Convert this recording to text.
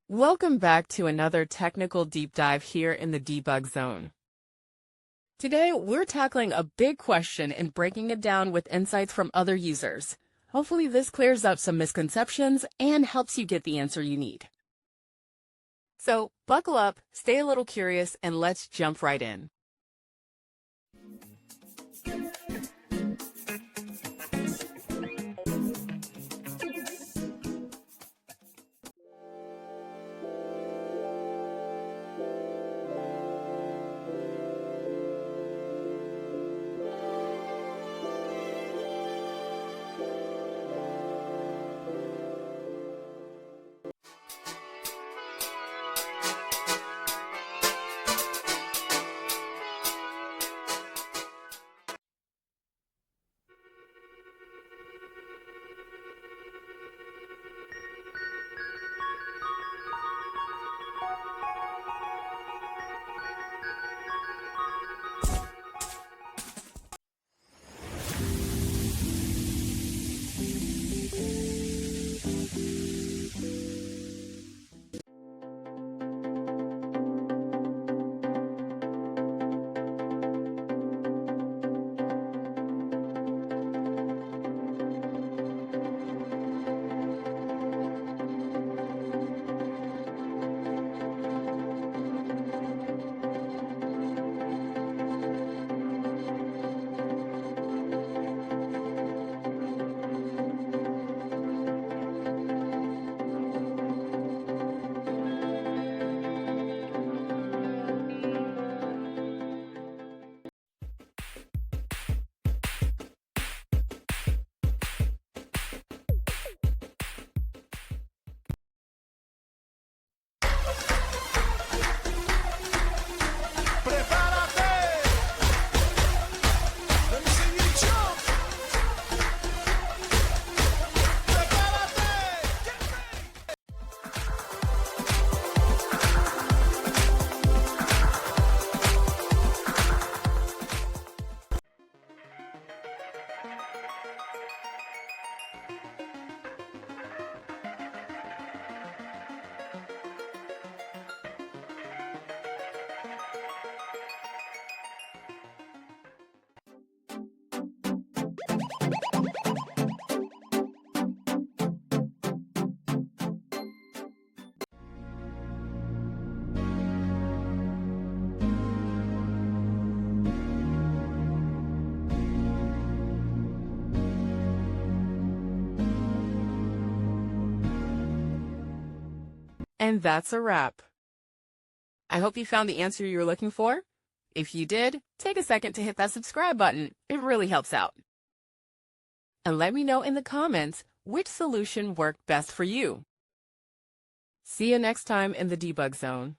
Welcome back to another technical deep dive here in the debug zone. Today, we're tackling a big question and breaking it down with insights from other users. Hopefully this clears up some misconceptions and helps you get the answer you need. So buckle up, stay a little curious, and let's jump right in. And that's a wrap. I hope you found the answer you were looking for. If you did, take a second to hit that subscribe button. It really helps out. And let me know in the comments which solution worked best for you. See you next time in the debug zone.